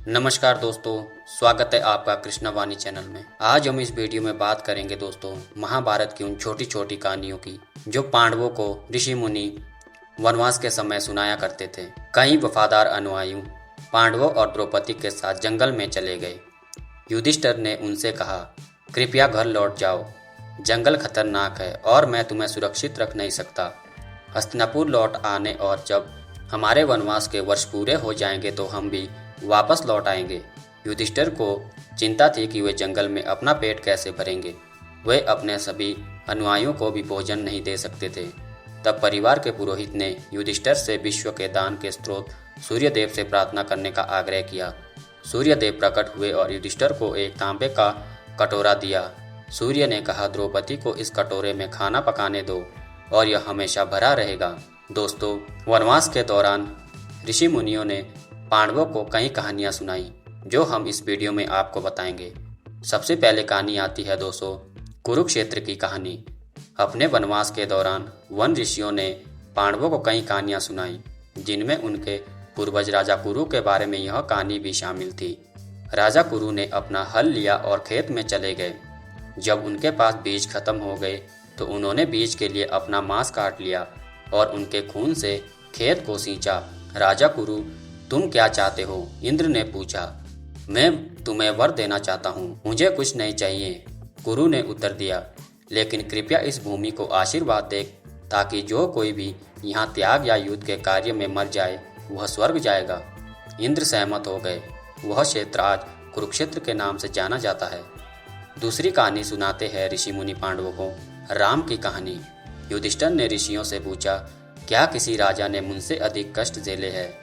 नमस्कार दोस्तों, स्वागत है आपका कृष्णवाणी चैनल में। आज हम इस वीडियो में बात करेंगे दोस्तों महाभारत की उन छोटी छोटी कहानियों की जो पांडवों को ऋषि मुनि वनवास के समय सुनाया करते थे। कई वफादार अनुयायी पांडवों और द्रौपदी के साथ जंगल में चले गए। युधिष्ठिर ने उनसे कहा, कृपया घर लौट जाओ, जंगल खतरनाक है और मैं तुम्हें सुरक्षित रख नहीं सकता। हस्तिनापुर लौट आने और जब हमारे वनवास के वर्ष पूरे हो जाएंगे तो हम भी वापस लौट आएंगे। युधिष्ठिर को चिंता थी कि वे जंगल में अपना पेट कैसे भरेंगे। वे अपने सभी अनुयायियों को भी भोजन नहीं दे सकते थे। तब परिवार के पुरोहित ने युधिष्ठिर से विश्व के दान के स्रोत सूर्यदेव से प्रार्थना करने का आग्रह किया। सूर्यदेव प्रकट हुए और युधिष्ठिर को एक तांबे का कटोरा दिया। सूर्य ने कहा, द्रौपदी को इस कटोरे में खाना पकाने दो और यह हमेशा भरा रहेगा। दोस्तों, वनवास के दौरान ऋषि मुनियों ने पांडवों को कई कहानियां सुनाई जो हम इस वीडियो में आपको बताएंगे। सबसे पहले कहानी आती है दोस्तों कुरुक्षेत्र की कहानी। अपने वनवास के दौरान वन ऋषियों ने पांडवों को कई कहानियां सुनाई जिनमें उनके पूर्वज राजा कुरु के बारे में यह कहानी भी शामिल थी। राजा कुरु ने अपना हल लिया और खेत में चले गए। जब उनके पास बीज खत्म हो गए तो उन्होंने बीज के लिए अपना मांस काट लिया और उनके खून से खेत को सींचा। राजा कुरु, तुम क्या चाहते हो? इंद्र ने पूछा। मैं तुम्हें वर देना चाहता हूँ, मुझे कुछ नहीं चाहिए, कुरु ने उत्तर दिया, लेकिन कृपया इस भूमि को आशीर्वाद दे ताकि जो कोई भी यहाँ त्याग या युद्ध के कार्य में मर जाए वह स्वर्ग जाएगा। इंद्र सहमत हो गए। वह क्षेत्र आज कुरुक्षेत्र के नाम से जाना जाता है। दूसरी कहानी सुनाते हैं ऋषि मुनि पांडवों को राम की कहानी। युधिष्ठिर ने ऋषियों से पूछा, क्या किसी राजा ने मुझसे अधिक कष्ट झेले हैं?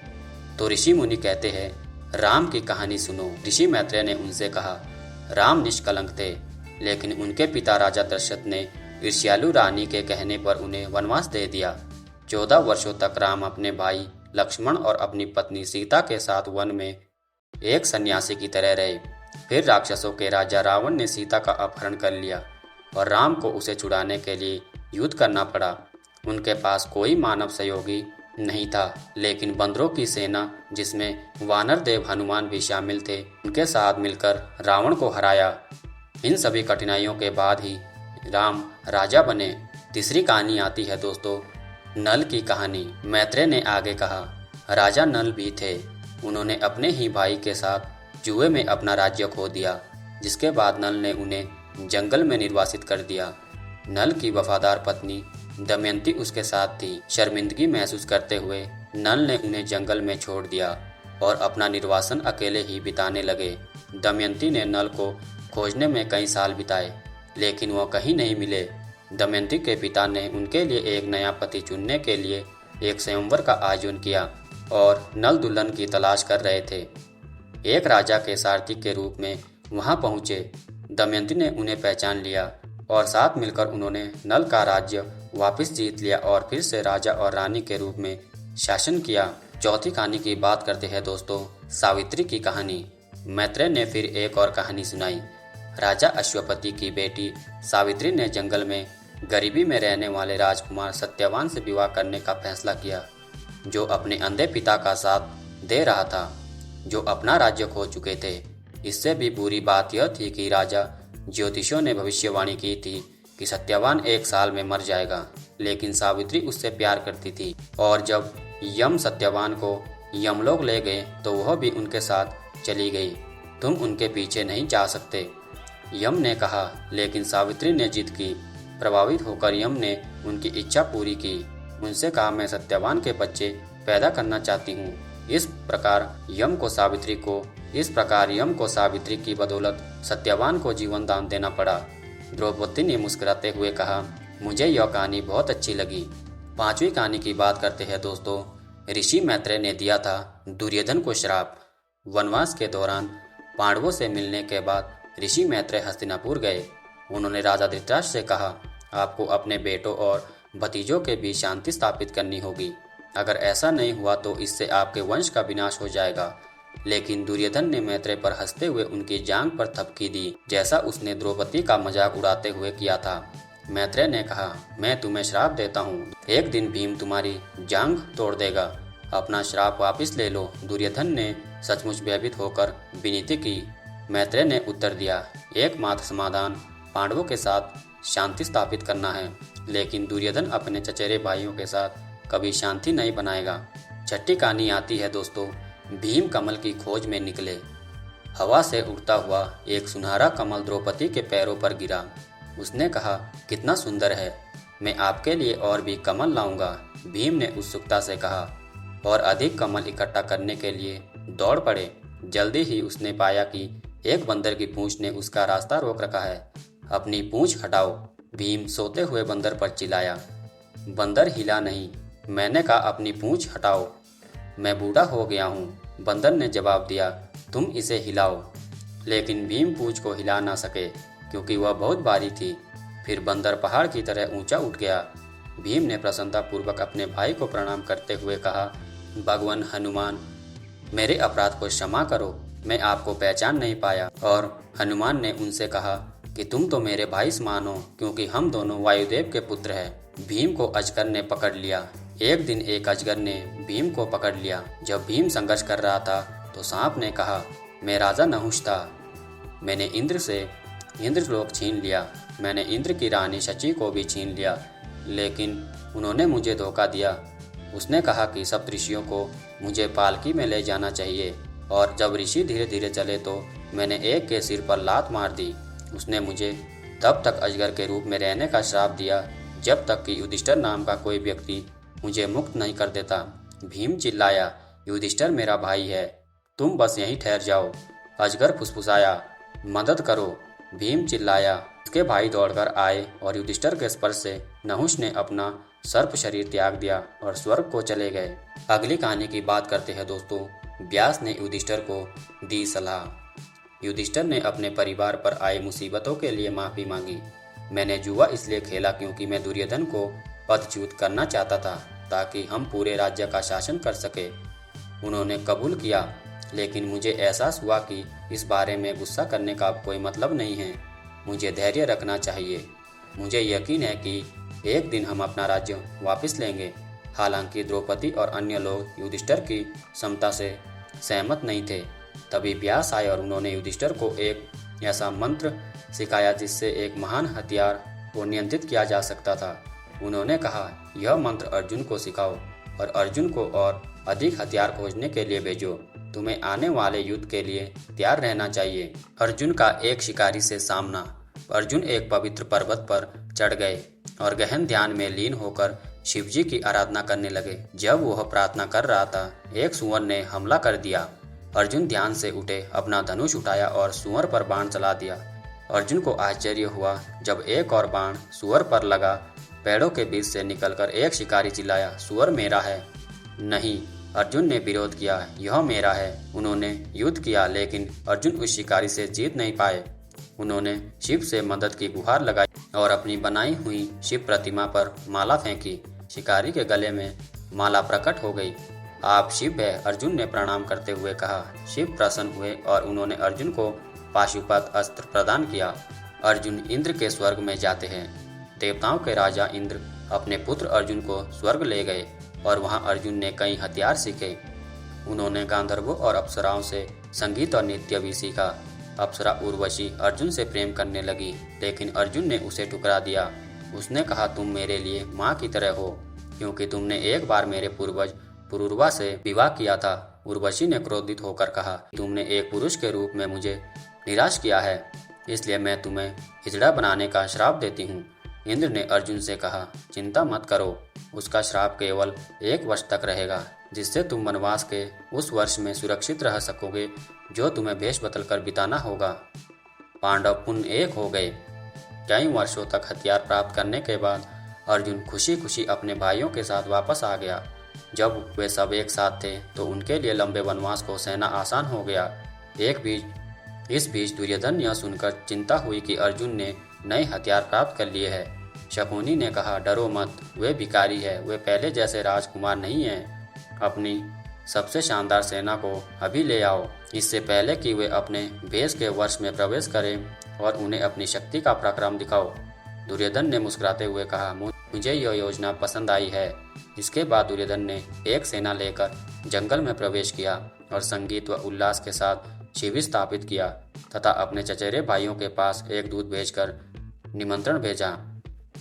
तो ऋषि मुनि कहते हैं, राम की कहानी सुनो। ऋषि मैत्रेय ने उनसे कहा, राम निष्कलंक थे, लेकिन उनके पिता राजा दशरथ ने ईर्ष्यालु रानी के कहने पर उन्हें वनवास दे दिया। 14 वर्षों तक राम अपने भाई लक्ष्मण और अपनी पत्नी सीता के साथ वन में एक सन्यासी की तरह रहे। फिर राक्षसों के राजा रावण ने सीता का अपहरण कर लिया और राम को उसे छुड़ाने के लिए युद्ध करना पड़ा। उनके पास कोई मानव सहयोगी नहीं था, लेकिन बंदरों की सेना जिसमें वानर देव हनुमान भी शामिल थे, उनके साथ मिलकर रावण को हराया। इन सभी कठिनाइयों के बाद ही राम राजा बने। तीसरी कहानी आती है दोस्तों नल की कहानी। मैत्रेय ने आगे कहा, राजा नल भी थे। उन्होंने अपने ही भाई के साथ जुए में अपना राज्य खो दिया, जिसके बाद नल ने उन्हें जंगल में निर्वासित कर दिया। नल की वफादार पत्नी दमयंती उसके साथ थी। शर्मिंदगी महसूस करते हुए नल ने उन्हें जंगल में छोड़ दिया और अपना निर्वासन अकेले ही बिताने लगे। दमयंती ने नल को खोजने में कई साल बिताए, लेकिन वह कहीं नहीं मिले। दमयंती के पिता ने उनके लिए एक नया पति चुनने के लिए एक स्वयंवर का आयोजन किया और नल दुल्हन की तलाश कर रहे थे। एक राजा के सारथी के रूप में वहां पहुंचे। दमयंती ने उन्हें पहचान लिया और साथ मिलकर उन्होंने नल का राज्य वापस जीत लिया और फिर से राजा और रानी के रूप में शासन किया। चौथी कहानी की बात करते हैं दोस्तों सावित्री की कहानी। मैत्रेय ने फिर एक और कहानी सुनाई। राजा अश्वपति की बेटी सावित्री ने जंगल में गरीबी में रहने वाले राजकुमार सत्यवान से विवाह करने का फैसला किया, जो अपने अंधे पिता का साथ दे रहा था, जो अपना राज्य खो चुके थे। इससे भी बुरी बात यह थी कि राजा ज्योतिषियों ने भविष्यवाणी की थी कि सत्यवान 1 साल में मर जाएगा, लेकिन सावित्री उससे प्यार करती थी और जब यम सत्यवान को यमलोक ले गए तो वह भी उनके साथ चली गई। तुम उनके पीछे नहीं जा सकते, यम ने कहा, लेकिन सावित्री ने जिद की। प्रभावित होकर यम ने उनकी इच्छा पूरी की। उनसे कहा, मैं सत्यवान के बच्चे पैदा करना चाहती हूँ। इस प्रकार यम को सावित्री की बदौलत सत्यवान को जीवन दान देना पड़ा। द्रौपदी ने मुस्कुराते हुए कहा, मुझे यह कहानी बहुत अच्छी लगी। पांचवी कहानी की बात करते हैं दोस्तों ऋषि मैत्रेय ने दिया था दुर्योधन को श्राप। वनवास के दौरान पांडवों से मिलने के बाद ऋषि मैत्रेय हस्तिनापुर गए। उन्होंने राजा धृतराष्ट्र से कहा, आपको अपने बेटों और भतीजों के बीच शांति स्थापित करनी होगी। अगर ऐसा नहीं हुआ तो इससे आपके वंश का विनाश हो जाएगा। लेकिन दुर्योधन ने मैत्रेय पर हंसते हुए उनकी जांघ पर थपकी दी, जैसा उसने द्रौपदी का मजाक उड़ाते हुए किया था। मैत्रेय ने कहा, मैं तुम्हें श्राप देता हूँ, एक दिन भीम तुम्हारी जांघ तोड़ देगा। अपना श्राप वापस ले लो। दुर्योधन ने सचमुच भयभीत होकर विनती की। मैत्रेय ने उत्तर दिया, एकमात्र समाधान पांडवों के साथ शांति स्थापित करना है, लेकिन दुर्योधन अपने चचेरे भाइयों के साथ कभी शांति नहीं बनाएगा। छठी कहानी आती है दोस्तों, भीम कमल की खोज में निकले। हवा से उड़ता हुआ एक सुनहरा कमल द्रौपदी के पैरों पर गिरा। उसने कहा, कितना सुंदर है, मैं आपके लिए और भी कमल लाऊंगा। भीम ने उत्सुकता से कहा और अधिक कमल इकट्ठा करने के लिए दौड़ पड़े। जल्दी ही उसने पाया कि एक बंदर की पूंछ ने उसका रास्ता रोक रखा है। अपनी पूंछ हटाओ, भीम सोते हुए बंदर पर चिल्लाया। बंदर हिला नहीं। मैंने कहा अपनी पूंछ हटाओ, मैं बूढ़ा हो गया हूँ। बंदर ने जवाब दिया, तुम इसे हिलाओ। लेकिन भीम पूंछ को हिला ना सके क्योंकि वह बहुत भारी थी। फिर बंदर पहाड़ की तरह ऊंचा उठ गया। भीम ने प्रसन्नतापूर्वक अपने भाई को प्रणाम करते हुए कहा, भगवान हनुमान, मेरे अपराध को क्षमा करो, मैं आपको पहचान नहीं पाया। और हनुमान ने उनसे कहा कि तुम तो मेरे भाई समान हो, क्योंकि हम दोनों वायुदेव के पुत्र हैं। भीम को अजगर ने पकड़ लिया। एक दिन एक अजगर ने भीम को पकड़ लिया। जब भीम संघर्ष कर रहा था तो सांप ने कहा, मैं राजा नहुष था, मैंने इंद्र से इंद्रलोक छीन लिया। मैंने इंद्र की रानी शची को भी छीन लिया, लेकिन उन्होंने मुझे धोखा दिया। उसने कहा कि सब ऋषियों को मुझे पालकी में ले जाना चाहिए, और जब ऋषि धीरे धीरे चले तो मैंने एक के सिर पर लात मार दी। उसने मुझे तब तक अजगर के रूप में रहने का श्राप दिया जब तक कि युधिष्ठिर नाम का कोई व्यक्ति मुझे मुक्त नहीं कर देता। भीम चिल्लाया, युधिष्ठिर मेरा भाई है, तुम बस यहीं ठहर जाओ। अजगर फुसफुसाया, मदद करो। भीम चिल्लाया। उसके भाई दौड़कर आए और युधिष्ठिर के स्पर्श से नहुष ने अपना सर्प शरीर त्याग दिया और स्वर्ग को चले गए। अगली कहानी की बात करते हैं दोस्तों। व्यास ने युधिष्ठिर को दी सलाह। युधिष्ठिर ने अपने परिवार पर आई मुसीबतों के लिए माफी मांगी। मैंने जुआ इसलिए खेला क्योंकि मैं दुर्योधन को पदच्युत करना चाहता था, ताकि हम पूरे राज्य का शासन कर सके। उन्होंने कबूल किया, लेकिन मुझे एहसास हुआ कि इस बारे में गुस्सा करने का कोई मतलब नहीं है। मुझे धैर्य रखना चाहिए। मुझे यकीन है कि एक दिन हम अपना राज्य वापस लेंगे। हालांकि द्रौपदी और अन्य लोग युधिष्ठिर की क्षमता से सहमत नहीं थे। तभी व्यास आए और उन्होंने युधिष्ठिर को एक ऐसा मंत्र सिखाया जिससे एक महान हथियार को नियंत्रित किया जा सकता था। उन्होंने कहा, यह मंत्र अर्जुन को सिखाओ और अर्जुन को और अधिक हथियार खोजने के लिए भेजो। तुम्हें आने वाले युद्ध के लिए तैयार रहना चाहिए। अर्जुन का एक शिकारी से सामना। अर्जुन एक पवित्र पर्वत पर चढ़ गए और गहन ध्यान में लीन होकर शिवजी की आराधना करने लगे। जब वह प्रार्थना कर रहा था, एक सुअर ने हमला कर दिया। अर्जुन ध्यान से उठे, अपना धनुष उठाया और सुअर पर बाण चला दिया। अर्जुन को आश्चर्य हुआ जब एक और बाण सुअर पर लगा। पेड़ों के बीच से निकलकर एक शिकारी चिल्लाया, सुअर मेरा है। नहीं, अर्जुन ने विरोध किया, यह मेरा है। उन्होंने युद्ध किया, लेकिन अर्जुन उस शिकारी से जीत नहीं पाए। उन्होंने शिव से मदद की गुहार लगाई और अपनी बनाई हुई शिव प्रतिमा पर माला फेंकी। शिकारी के गले में माला प्रकट हो गई। आप शिव है, अर्जुन ने प्रणाम करते हुए कहा। शिव प्रसन्न हुए और उन्होंने अर्जुन को पाशुपत अस्त्र प्रदान किया। अर्जुन इंद्र के स्वर्ग में जाते हैं। देवताओं के राजा इंद्र अपने पुत्र अर्जुन को स्वर्ग ले गए और वहां अर्जुन ने कई हथियार सीखे। उन्होंने गांधर्वों और अप्सराओं से संगीत और नृत्य भी सीखा। अप्सरा उर्वशी अर्जुन से प्रेम करने लगी, लेकिन अर्जुन ने उसे ठुकरा दिया। उसने कहा, तुम मेरे लिए माँ की तरह हो, क्योंकि तुमने एक बार मेरे पूर्वज पुरुरवा से विवाह किया था। उर्वशी ने क्रोधित होकर कहा, तुमने एक पुरुष के रूप में मुझे निराश किया है, इसलिए मैं तुम्हें हिजड़ा बनाने का श्राप देती हूँ। इंद्र ने अर्जुन से कहा, चिंता मत करो, उसका श्राप केवल 1 वर्ष तक रहेगा, जिससे तुम वनवास के उस वर्ष में सुरक्षित रह सकोगे जो तुम्हें भेष बदलकर बिताना होगा। पांडव पुनः एक हो गए। कई वर्षों तक हथियार प्राप्त करने के बाद अर्जुन खुशी खुशी अपने भाइयों के साथ वापस आ गया। जब वे सब एक साथ थे तो उनके लिए लंबे वनवास को सहना आसान हो गया। इस बीच दुर्योधन यह सुनकर चिंता हुई कि अर्जुन ने नए हथियार प्राप्त कर लिए हैं। शकुनी ने कहा, डरो मत, वे भिखारी है, वे पहले जैसे राजकुमार नहीं हैं। अपनी सबसे शानदार सेना को अभी ले आओ, इससे पहले कि वे अपने भेष के वर्ष में प्रवेश करें और उन्हें अपनी शक्ति का पराक्रम दिखाओ। दुर्योधन ने मुस्कुराते हुए कहा, मुझे यह योजना पसंद आई है। इसके बाद दुर्योधन ने एक सेना लेकर जंगल में प्रवेश किया और संगीत व उल्लास के साथ शिविर स्थापित किया तथा अपने चचेरे भाइयों के पास एक दूत भेजकर निमंत्रण भेजा।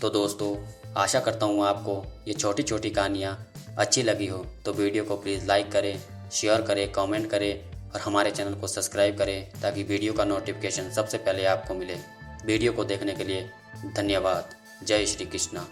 तो दोस्तों, आशा करता हूँ आपको ये छोटी छोटी कहानियाँ अच्छी लगी हो। तो वीडियो को प्लीज़ लाइक करें, शेयर करें, कमेंट करें और हमारे चैनल को सब्सक्राइब करें ताकि वीडियो का नोटिफिकेशन सबसे पहले आपको मिले। वीडियो को देखने के लिए धन्यवाद। जय श्री कृष्णा।